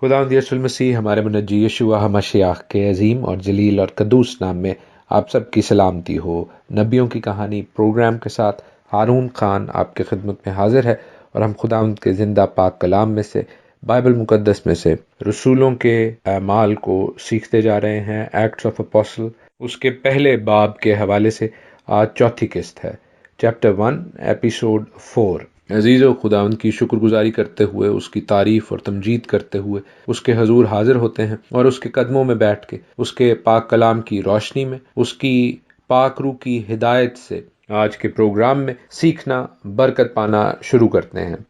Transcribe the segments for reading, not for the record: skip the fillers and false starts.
खुदावंद यीशु मसीह हमारे मुनज्जी यशुआ मशीह के अजीम और जलील और कदूस नाम में आप सबकी सलामती हो। नबियों की कहानी प्रोग्राम के साथ हारून खान आपके खिदमत में हाजिर है और हम खुदावंद के जिंदा पाक कलाम में से, बाइबल मुकद्दस में से रसूलों के अमाल को सीखते जा रहे हैं। एक्ट्स ऑफ अपोस्टल उसके पहले बाब के हवाले से आज चौथी किस्त है, चैप्टर 1 एपिसोड 4। अजीज़ो, खुदावंद की शुक्रगुजारी करते हुए, उसकी तारीफ और तमजीद करते हुए उसके हजूर हाजिर होते हैं और उसके कदमों में बैठ के उसके पाक कलाम की रोशनी में, उसकी पाक रूह की हिदायत से आज के प्रोग्राम में सीखना, बरकत पाना शुरू करते हैं।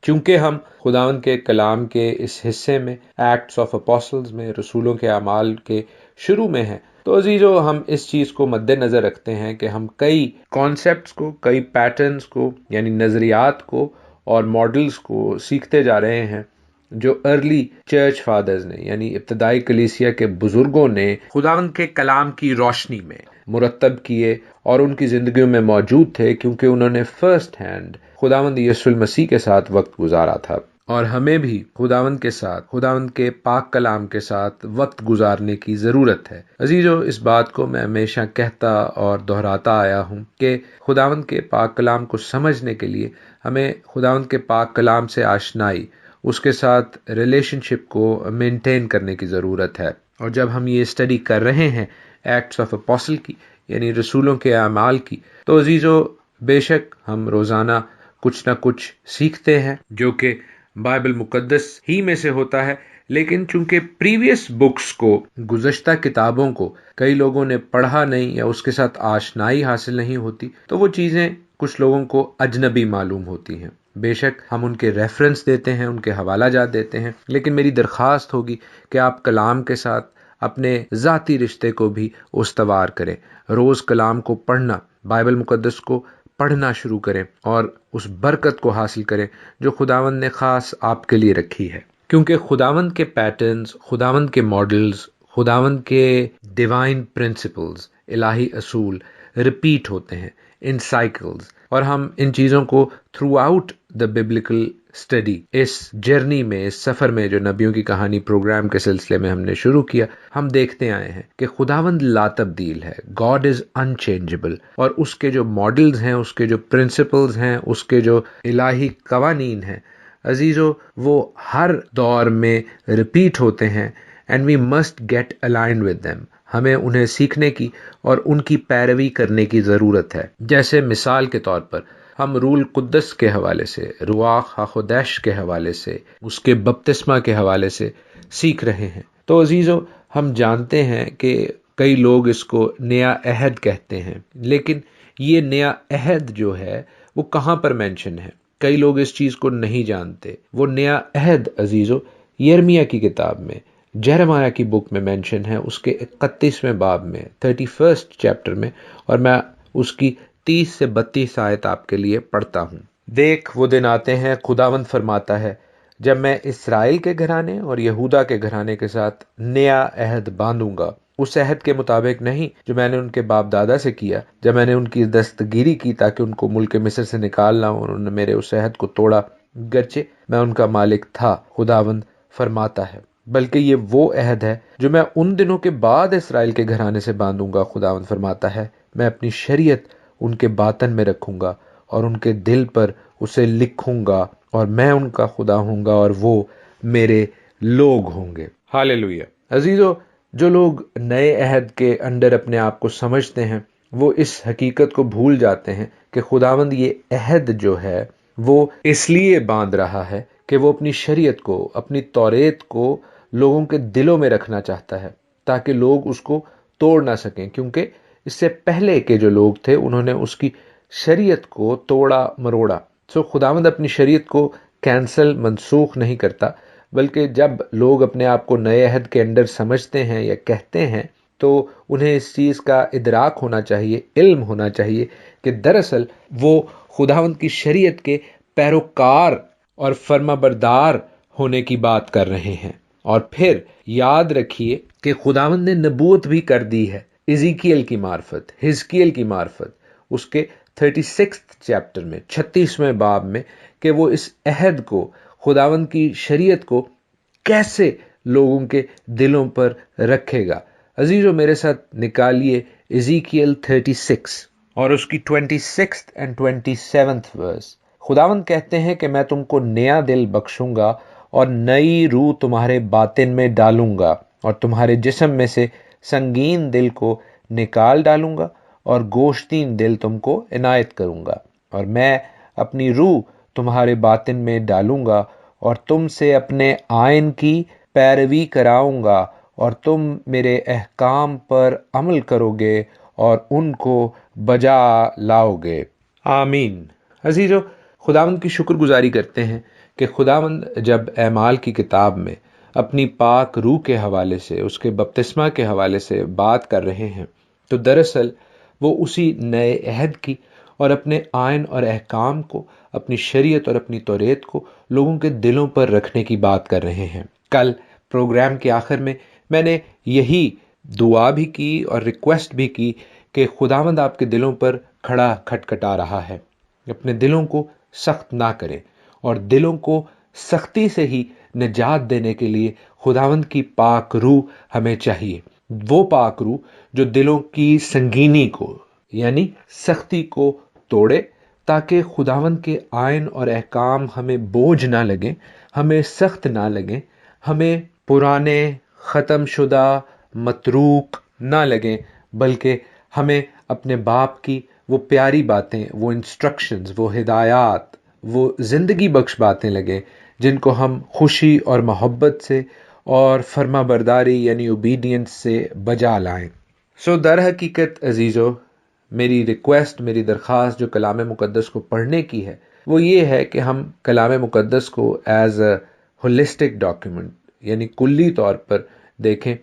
क्योंकि हम खुदावंद के कलाम के इस हिस्से में, एक्ट्स ऑफ अपोस्टल्स में, रसूलों के अमाल के शुरू में हैं, तो अजीजो हम इस चीज़ को मद्देनज़र रखते हैं कि हम कई कॉन्सेप्ट्स को, कई पैटर्न्स को, यानी नज़रियात को और मॉडल्स को सीखते जा रहे हैं जो अर्ली चर्च फादर्स ने, यानी इब्तदाई कलीसिया के बुजुर्गों ने खुदावंद के कलाम की रोशनी में मुरतब किए और उनकी ज़िंदगियों में मौजूद थे, क्योंकि उन्होंने फर्स्ट हैंड खुदावंद यीशु मसीह के साथ वक्त गुजारा था। और हमें भी खुदावंद के साथ, खुदावंद के पाक कलाम के साथ वक्त गुजारने की ज़रूरत है। अजीजो, इस बात को मैं हमेशा कहता और दोहराता आया हूँ कि खुदावंद के पाक कलाम को समझने के लिए हमें खुदावंद के पाक कलाम से आशनाई, उसके साथ रिलेशनशिप को मेंटेन करने की ज़रूरत है। और जब हम ये स्टडी कर रहे हैं एक्ट्स ऑफ अपोस्टल की, यानी रसूलों के अमाल की, तो अजीजो बेशक हम रोज़ाना कुछ ना कुछ सीखते हैं जो कि बाइबल मुकद्दस ही में से होता है। लेकिन चूंकि प्रीवियस बुक्स को, गुज़श्ता किताबों को कई लोगों ने पढ़ा नहीं या उसके साथ आशनाई हासिल नहीं होती, तो वो चीज़ें कुछ लोगों को अजनबी मालूम होती हैं। बेशक हम उनके रेफरेंस देते हैं, उनके हवाला जात देते हैं, लेकिन मेरी दरख्वास्त होगी कि आप कलाम के साथ अपने ज़ाती रिश्ते को भी उस्तवार करें। रोज़ कलाम को पढ़ना, बाइबल मुकद्दस को पढ़ना शुरू करें और उस बरकत को हासिल करें जो खुदावंद ने ख़ास आपके लिए रखी है। क्योंकि खुदावंद के पैटर्न्स, खुदावंद के मॉडल्स, खुदावंद के डिवाइन प्रिंसिपल्स, इलाही असूल रिपीट होते हैं इन साइकिल्स, और हम इन चीज़ों को through out the biblical study, इस जर्नी में, इस सफ़र में जो नबियों की कहानी प्रोग्राम के सिलसिले में हमने शुरू किया, हम देखते आए हैं कि खुदावंद ला तब्दील है। गॉड इज़ अनचेंजेबल, और उसके जो मॉडल्स हैं, उसके जो प्रिंसिपल्स हैं, उसके जो इलाही कवानीन हैं अजीज़ो, वो हर दौर में रिपीट होते हैं। And we must get aligned with them. हमें उन्हें सीखने की और उनकी पैरवी करने की ज़रूरत है। जैसे मिसाल के तौर पर हम रूल कुद्दस के हवाले से, रुआख हाखुदैश के हवाले से, उसके बपतिस्मा के हवाले से सीख रहे हैं। तो अजीज़ो, हम जानते हैं कि कई लोग इसको नया अहद कहते हैं, लेकिन ये नया अहद जो है वो कहाँ पर मेंशन है? कई लोग इस चीज़ को नहीं जानते। वो नया अहद अजीज़ो यिर्मयाह की किताब में, जेरेमाया की बुक में मेंशन है, उसके 31वें बाब में, 31st चैप्टर में, और मैं उसकी 30 से 32 आयत आपके लिए पढ़ता हूँ। देख, वो दिन आते हैं, खुदावंद फरमाता है, जब मैं इस्राएल के घराने और यहूदा के घराने के साथ नया अहद बांधूंगा, उस अहद के मुताबिक नहीं जो मैंने उनके बाप दादा से किया जब मैंने उनकी दस्तगीरी की ताकि उनको मुल्क मिस्र से निकाल लाऊं, और उन्होंने मेरे उस अहद को तोड़ा, गरचे मैं उनका मालिक था, खुदावंद फरमाता है। बल्कि ये वो अहद है जो मैं उन दिनों के बाद इस्राएल के घराने से बांधूंगा, खुदावंद फरमाता है। मैं अपनी शरीयत उनके बातन में रखूंगा और उनके दिल पर उसे लिखूंगा, और मैं उनका खुदा हूंगा और वो मेरे लोग होंगे। हालेलुया। अजीजो, जो लोग नए अहद के अंडर अपने आप को समझते हैं, वो इस हकीकत को भूल जाते हैं कि खुदावंद ये अहद जो है वो इसलिए बांध रहा है कि वो अपनी शरीयत को, अपनी तौरेत को लोगों के दिलों में रखना चाहता है, ताकि लोग उसको तोड़ ना सकें। क्योंकि इससे पहले के जो लोग थे उन्होंने उसकी शरीयत को तोड़ा मरोड़ा। सो खुदावंद अपनी शरीयत को कैंसल, मनसूख नहीं करता, बल्कि जब लोग अपने आप को नए अहद के अंदर समझते हैं या कहते हैं, तो उन्हें इस चीज़ का इदराक होना चाहिए, इल्म होना चाहिए कि दरअसल वो खुदावंद की शरीयत के पैरोकार और फर्माबरदार होने की बात कर रहे हैं। और फिर याद रखिए कि खुदावंद ने नबूवत भी कर दी है इज़ीकियल की मार्फत, हिजकियल की मार्फत, उसके 36 चैप्टर में, 36वें बाब में, कि वो इस अहद को, खुदावंद की शरीयत को कैसे लोगों के दिलों पर रखेगा। अजीजों, मेरे साथ निकालिए इज़ीकियल 36 और उसकी 26th and 27th वर्स। खुदावंद कहते हैं कि मैं तुमको नया दिल बख्शूंगा और नई रूह तुम्हारे बातिन में डालूंगा और तुम्हारे जिस्म में से संगीन दिल को निकाल डालूंगा और गोश्तीन दिल तुमको इनायत करूंगा और मैं अपनी रूह तुम्हारे बातिन में डालूंगा और तुमसे अपने आइन की पैरवी कराऊंगा और तुम मेरे अहकाम पर अमल करोगे और उनको बजा लाओगे। आमीन। अजीजों, खुदावंद की शुक्रगुजारी करते हैं कि खुदावंद जब ऐमाल की किताब में अपनी पाक रूह के हवाले से, उसके बपतिस्मा के हवाले से बात कर रहे हैं, तो दरअसल वो उसी नए अहद की और अपने आइन और अहकाम को, अपनी शरीयत और अपनी तौरेत को लोगों के दिलों पर रखने की बात कर रहे हैं। कल प्रोग्राम के आखिर में मैंने यही दुआ भी की और रिक्वेस्ट भी की कि खुदावंद आपके दिलों पर खड़ा खटखटा रहा है। अपने दिलों को सख्त ना करें और दिलों को सख्ती से ही निजात देने के लिए खुदावंद की पाक रूह हमें चाहिए। वो पाक रूह जो दिलों की संगीनी को यानी सख्ती को तोड़े, ताकि खुदावंद के आइन और अहकाम हमें बोझ ना लगे, हमें सख्त ना लगे, हमें पुराने ख़त्म शुदा मतरूक ना लगे, बल्कि हमें अपने बाप की वो प्यारी बातें, वो इंस्ट्रक्शंस, वो हिदायत, वो ज़िंदगी बख्श बातें लगे, जिनको हम खुशी और मोहब्बत से और फर्मा बरदारी यानी ओबीडियंस से बजा लाएं। सो दर हकीकत अजीज़ों, मेरी रिक्वेस्ट, मेरी दरख्वास्त जो कलाम मुक़द्दस को पढ़ने की है, वो ये है कि हम कलाम मुक़द्दस को एज अ होलिस्टिक डॉक्यूमेंट यानी कुल्ली तौर पर देखें,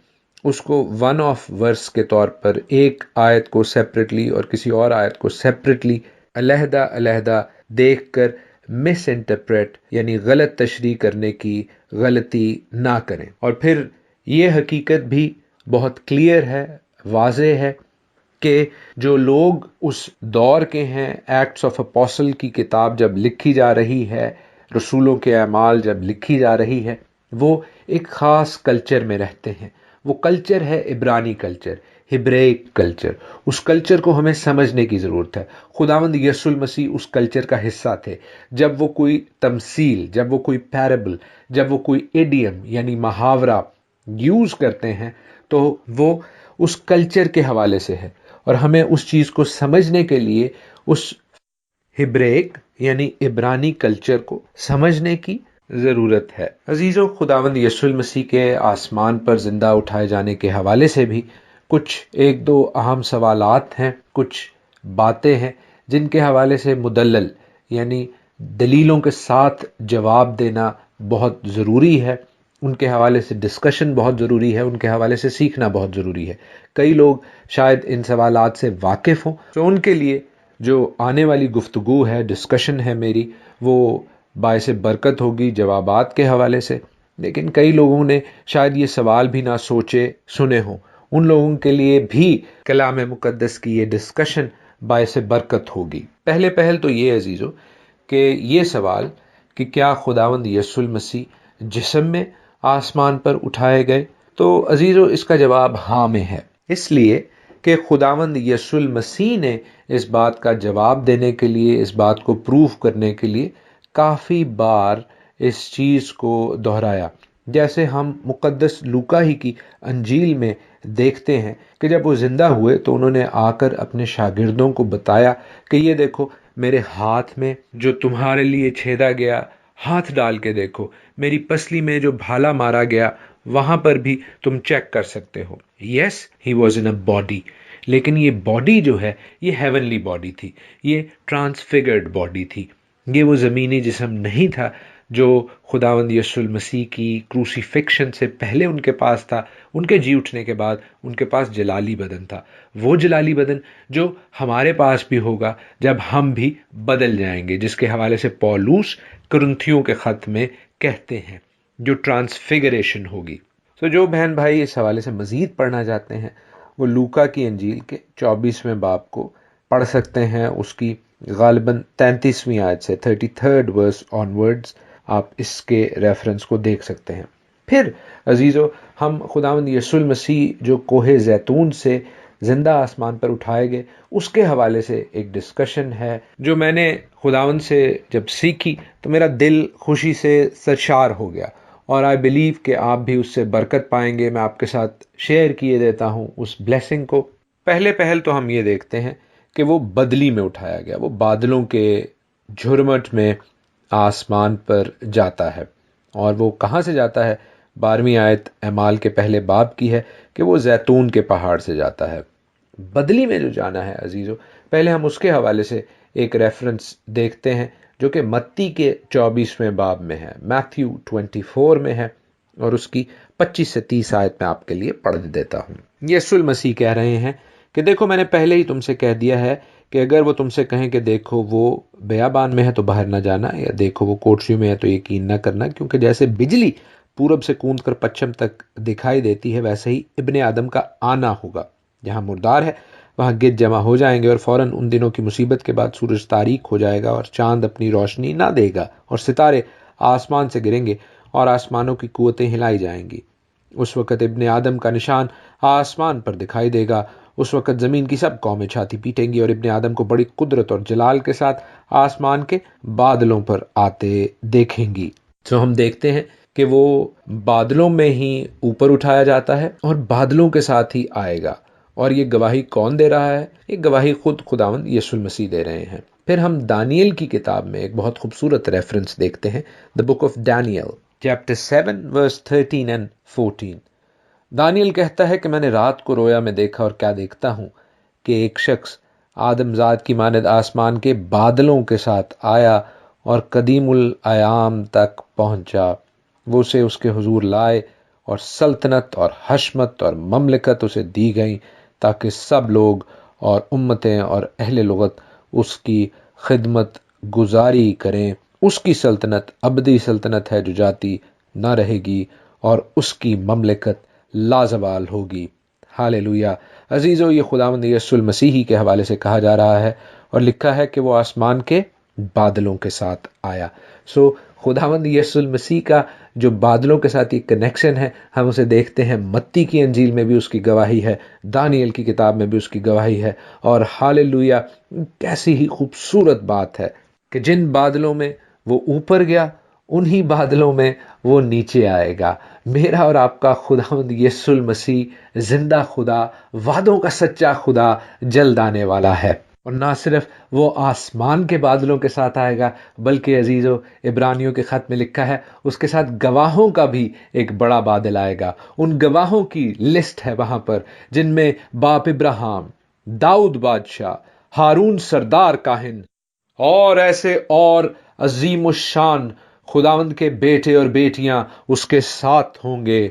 उसको वन ऑफ वर्स के तौर पर एक आयत को सेपरेटली और किसी और आयत को सेपरेटली अलहदा अलहदा देख कर मिस इंटरप्रेट यानी गलत तशरीह करने की गलती ना करें। और फिर ये हकीकत भी बहुत क्लियर है, वाज़ेह है कि जो लोग उस दौर के हैं, एक्ट्स ऑफ अपोस्टल की किताब जब लिखी जा रही है, रसूलों के अमाल जब लिखी जा रही है, वो एक ख़ास कल्चर में रहते हैं। वो कल्चर है इब्रानी कल्चर, हिब्रेक कल्चर। उस कल्चर को हमें समझने की ज़रूरत है। खुदावंद यीशु मसीह उस कल्चर का हिस्सा थे। जब वो कोई तमसील, जब वो कोई पैराबल, जब वो कोई इडियम यानी मुहावरा यूज़ करते हैं, तो वो उस कल्चर के हवाले से है और हमें उस चीज़ को समझने के लिए उस हिब्रेक यानी इब्रानी कल्चर को समझने की ज़रूरत है। अजीज़ों, खुदावंद यीशु मसीह के आसमान पर ज़िंदा उठाए जाने के हवाले से भी कुछ एक दो अहम सवालात हैं, कुछ बातें हैं जिनके हवाले से मुदल्लल यानी दलीलों के साथ जवाब देना बहुत ज़रूरी है। उनके हवाले से डिस्कशन बहुत ज़रूरी है, उनके हवाले से सीखना बहुत ज़रूरी है। कई लोग शायद इन सवालात से वाकिफ़ हों, तो उनके लिए जो आने वाली गुफ्तगू है, डिस्कशन है मेरी, वो बायस बरकत होगी जवाबात के हवाले से। लेकिन कई लोगों ने शायद ये सवाल भी ना सोचे सुने हों, उन लोगों के लिए भी कलाम मुक़द्दस की ये डिस्कशन बायस बरकत होगी। पहले पहल तो ये अजीज़ों कि ये सवाल कि क्या खुदावंद यीशु मसीह जिस्म में आसमान पर उठाए गए, तो अजीज़ों इसका जवाब हाँ में है। इसलिए कि खुदावंद यीशु मसीह ने इस बात का जवाब देने के लिए, इस बात को प्रूफ करने के लिए काफ़ी बार इस चीज़ को दोहराया। जैसे हम मुक़द्दस लूका ही की अंजील में देखते हैं कि जब वो ज़िंदा हुए तो उन्होंने आकर अपने शागिर्दों को बताया कि ये देखो मेरे हाथ में जो तुम्हारे लिए छेदा गया, हाथ डाल के देखो, मेरी पसली में जो भाला मारा गया वहाँ पर भी तुम चेक कर सकते हो। Yes, he was in a body, लेकिन ये बॉडी जो है ये हेवनली बॉडी थी, ये ट्रांसफिगर्ड बॉडी थी। ये वो ज़मीनी जिस्म नहीं था जो खुदावंद यीशु मसीह की क्रूसीफिक्शन से पहले उनके पास था। उनके जी उठने के बाद उनके पास जलाली बदन था, वो जलाली बदन जो हमारे पास भी होगा जब हम भी बदल जाएंगे, जिसके हवाले से पौलुस कुरिन्थियों के ख़त में कहते हैं, जो ट्रांसफिगरेशन होगी। तो जो बहन भाई इस हवाले से मज़ीद पढ़ना चाहते हैं, वो लूका की अंजील के 24वें बाब को पढ़ सकते हैं। उसकी गालिबन 33वीं आयत से 33rd वर्स ऑनवर्ड्स आप इसके रेफरेंस को देख सकते हैं। پھر عزیزو ہم خداوند یسوع المسیح جو کوہ زیتون سے زندہ آسمان پر اٹھائے گئے اس کے حوالے سے ایک ڈسکشن ہے جو میں نے خداوند سے جب سیکھی تو میرا دل خوشی سے سرشار ہو گیا، اور آئی بلیو کہ آپ بھی اس سے برکت پائیں گے۔ میں آپ کے ساتھ شیئر کیے دیتا ہوں اس بلیسنگ کو۔ پہل تو ہم یہ دیکھتے ہیں کہ وہ بدلی میں اٹھایا گیا، وہ بادلوں کے جھرمٹ میں آسمان پر جاتا ہے، اور وہ کہاں سے جاتا ہے؟ 12ویں آیت اعمال کے پہلے باب کی ہے کہ وہ زیتون کے پہاڑ سے جاتا ہے۔ بدلی میں جو جانا ہے عزیزو، پہلے ہم اس کے حوالے سے ایک ریفرنس دیکھتے ہیں جو کہ متی کے 24ویں باب میں ہے، میتھیو 24 میں ہے، اور اس کی 25 سے 30 آیت میں آپ کے لیے پڑھ دیتا ہوں۔ یسوع المسیح کہہ رہے ہیں کہ دیکھو میں نے پہلے ہی تم سے کہہ دیا ہے کہ اگر وہ تم سے کہیں کہ دیکھو وہ بیابان میں ہے تو باہر نہ جانا، یا دیکھو وہ کوٹری میں ہے تو یقین نہ کرنا، کیونکہ جیسے بجلی پورب سے کوند کر پچھم تک دکھائی دیتی ہے ویسے ہی ابن آدم کا آنا ہوگا۔ جہاں مردار ہے وہاں گدھ جمع ہو جائیں گے، اور فوراً ان دنوں کی مصیبت کے بعد سورج تاریک ہو جائے گا اور چاند اپنی روشنی نہ دے گا، اور ستارے آسمان سے گریں گے اور آسمانوں کی قوتیں ہلائی جائیں گی۔ اس وقت ابن آدم کا نشان آسمان پر دکھائی دے گا۔ اس وقت زمین کی سب قومیں چھاتی پیٹیں گی اور ابن آدم کو بڑی قدرت اور جلال کے ساتھ آسمان کے بادلوں پر آتے دیکھیں گی۔ تو ہم دیکھتے ہیں کہ وہ بادلوں میں ہی اوپر اٹھایا جاتا ہے اور بادلوں کے ساتھ ہی آئے گا، اور یہ گواہی کون دے رہا ہے؟ یہ گواہی خود خداوند یسوع المسیح دے رہے ہیں۔ پھر ہم دانیل کی کتاب میں ایک بہت خوبصورت ریفرنس دیکھتے ہیں، the book of Daniel chapter 7 verse 13 and 14۔ Daniel کہتا ہے کہ میں نے رات کو رویا میں دیکھا، اور کیا دیکھتا ہوں کہ ایک شخص آدم ذات کی مانند آسمان کے بادلوں کے ساتھ آیا اور قدیم الایام تک پہنچا۔ وہ اسے اس کے حضور لائے، اور سلطنت اور حشمت اور مملکت اسے دی گئیں، تاکہ سب لوگ اور امتیں اور اہل لغت اس کی خدمت گزاری کریں۔ اس کی سلطنت ابدی سلطنت ہے جو جاتی نہ رہے گی، اور اس کی مملکت لازوال ہوگی۔ ہاللویا عزیزو، یہ خداوند یسوع المسیح کے حوالے سے کہا جا رہا ہے، اور لکھا ہے کہ وہ آسمان کے بادلوں کے ساتھ آیا۔ خداوند یسوع المسیح کا جو بادلوں کے ساتھ یہ کنیکشن ہے، ہم اسے دیکھتے ہیں متی کی انجیل میں بھی اس کی گواہی ہے، دانیل کی کتاب میں بھی اس کی گواہی ہے، اور ہاللویا کیسی ہی خوبصورت بات ہے کہ جن بادلوں میں وہ اوپر گیا انہی بادلوں میں وہ نیچے آئے گا۔ میرا اور آپ کا خداوند یسوع المسیح زندہ خدا، وعدوں کا سچا خدا، جلد آنے والا ہے، اور نہ صرف وہ آسمان کے بادلوں کے ساتھ آئے گا، بلکہ عزیزو عبرانیوں کے خط میں لکھا ہے اس کے ساتھ گواہوں کا بھی ایک بڑا بادل آئے گا۔ ان گواہوں کی لسٹ ہے وہاں پر جن میں باپ ابراہیم، داؤد بادشاہ، ہارون سردار کاہن، اور ایسے اور عظیم الشان خداوند کے بیٹے اور بیٹیاں اس کے ساتھ ہوں گے۔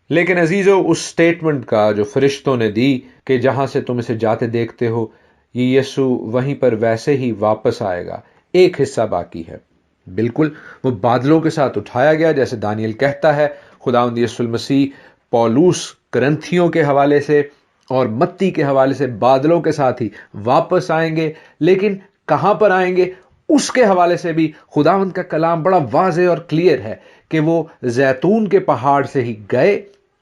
لیکن عزیزو اس سٹیٹمنٹ کا جو فرشتوں نے دی کہ جہاں سے تم اسے جاتے دیکھتے ہو، یہ یسوع وہیں پر ویسے ہی واپس آئے گا۔ ایک حصہ باقی ہے، بالکل وہ بادلوں کے ساتھ اٹھایا گیا جیسے دانیل کہتا ہے۔ خداوند یسوع المسیح پولوس کرنتھیوں کے حوالے سے اور متی کے حوالے سے بادلوں کے ساتھ ہی واپس آئیں گے، لیکن کہاں پر آئیں گے اس کے حوالے سے بھی خداوند کا کلام بڑا واضح اور کلیئر ہے کہ وہ زیتون کے پہاڑ سے ہی گئے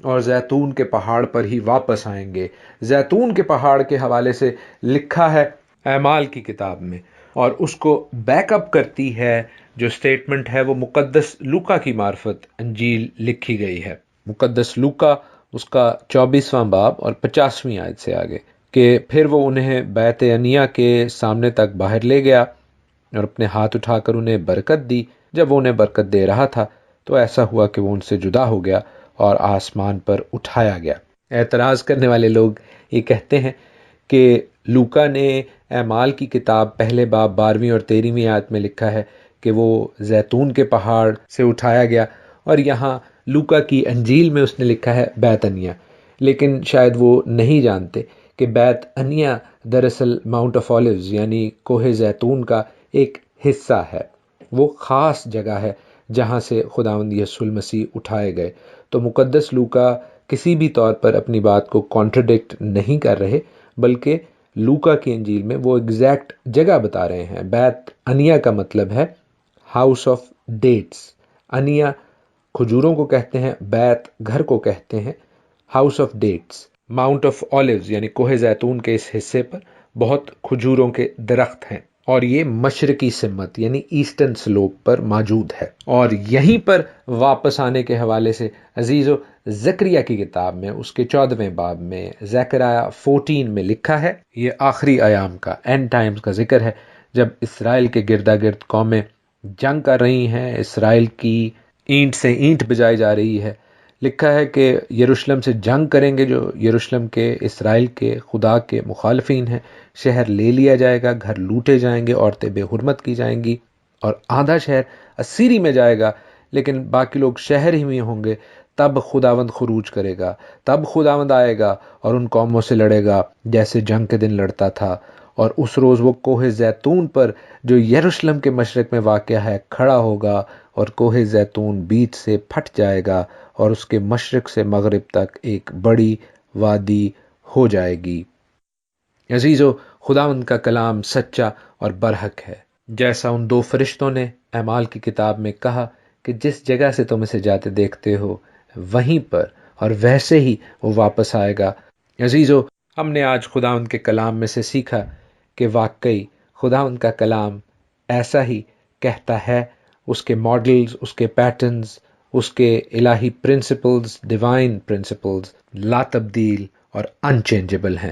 اور زیتون کے پہاڑ پر ہی واپس آئیں گے۔ زیتون کے پہاڑ کے حوالے سے لکھا ہے اعمال کی کتاب میں، اور اس کو بیک اپ کرتی ہے جو سٹیٹمنٹ ہے وہ مقدس لوکا کی معرفت انجیل لکھی گئی ہے۔ مقدس لوکا اس کا 24واں باب اور 50ویں آیت سے آگے کہ پھر وہ انہیں بیت عنیہ کے سامنے تک باہر لے گیا اور اپنے ہاتھ اٹھا کر انہیں برکت دی۔ جب وہ انہیں برکت دے رہا تھا تو ایسا ہوا کہ وہ ان سے جدا ہو گیا اور آسمان پر اٹھایا گیا۔ اعتراض کرنے والے لوگ یہ کہتے ہیں کہ لوکا نے اعمال کی کتاب پہلے باب 12ویں اور 13ویں آیت میں لکھا ہے کہ وہ زیتون کے پہاڑ سے اٹھایا گیا، اور یہاں لوکا کی انجیل میں اس نے لکھا ہے بیت عنیہ۔ لیکن شاید وہ نہیں جانتے کہ بیت عنیہ دراصل ماؤنٹ آف اولیوز یعنی کوہ زیتون کا ایک حصہ ہے، وہ خاص جگہ ہے جہاں سے خداوند یسوع المسیح اٹھائے گئے۔ تو مقدس لوکا کسی بھی طور پر اپنی بات کو کانٹرڈکٹ نہیں کر رہے، بلکہ لوکا کی انجیل میں وہ ایگزیکٹ جگہ بتا رہے ہیں۔ بیت عنیہ کا مطلب ہے ہاؤس آف ڈیٹس، عنیہ کھجوروں کو کہتے ہیں، بیت گھر کو کہتے ہیں، house of dates, mount of olives یعنی کوہ زیتون کے اس حصے پر بہت کھجوروں کے درخت ہیں، اور یہ مشرقی سمت یعنی ایسٹرن سلوپ پر موجود ہے۔ اور یہیں پر واپس آنے کے حوالے سے عزیزو، زکریا کی کتاب میں اس کے 14ویں باب میں زکریا 14 میں لکھا ہے، یہ آخری ایام کا، اینڈ ٹائمز کا ذکر ہے، جب اسرائیل کے گردا گرد قومیں جنگ کر رہی ہیں، اسرائیل کی اینٹ سے اینٹ بجائی جا رہی ہے۔ لکھا ہے کہ یروشلم سے جنگ کریں گے جو یروشلم کے، اسرائیل کے، خدا کے مخالفین ہیں، شہر لے لیا جائے گا، گھر لوٹے جائیں گے، عورتیں بے حرمت کی جائیں گی، اور آدھا شہر اسیری میں جائے گا، لیکن باقی لوگ شہر ہی میں ہوں گے۔ تب خداوند خروج کرے گا، تب خداوند آئے گا اور ان قوموں سے لڑے گا جیسے جنگ کے دن لڑتا تھا، اور اس روز وہ کوہ زیتون پر جو یروشلم کے مشرق میں واقع ہے کھڑا ہوگا، اور کوہ زیتون بیچ سے پھٹ جائے گا اور اس کے مشرق سے مغرب تک ایک بڑی وادی ہو جائے گی۔ عزیزو، خداوند کا کلام سچا اور برحق ہے، جیسا ان دو فرشتوں نے اعمال کی کتاب میں کہا کہ جس جگہ سے تم اسے جاتے دیکھتے ہو وہیں پر، اور ویسے ہی وہ واپس آئے گا۔ عزیزو، ہم نے آج خداوند کے کلام میں سے سیکھا کہ واقعی خداوند کا کلام ایسا ہی کہتا ہے، اس کے ماڈلز، اس کے پیٹرنز، اس کے الہی پرنسپلز، ڈیوائن پرنسپلز لا تبدیل اور انچینجبل ہیں۔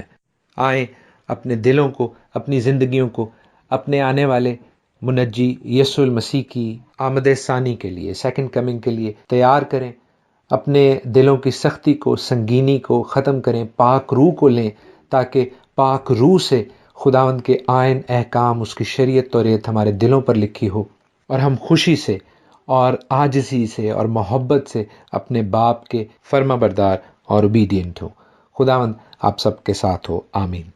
آئیں اپنے دلوں کو، اپنی زندگیوں کو اپنے آنے والے منجی یسوع المسیح کی آمد ثانی کے لیے، سیکنڈ کمنگ کے لیے تیار کریں، اپنے دلوں کی سختی کو، سنگینی کو ختم کریں، پاک روح کو لیں، تاکہ پاک روح سے خداوند کے آئین، احکام، اس کی شریعت توریت ہمارے دلوں پر لکھی ہو، اور ہم خوشی سے اور عاجزی سے اور محبت سے اپنے باپ کے فرما بردار اور اوبیڈینٹ ہو۔ خداوند آپ سب کے ساتھ ہو، آمین۔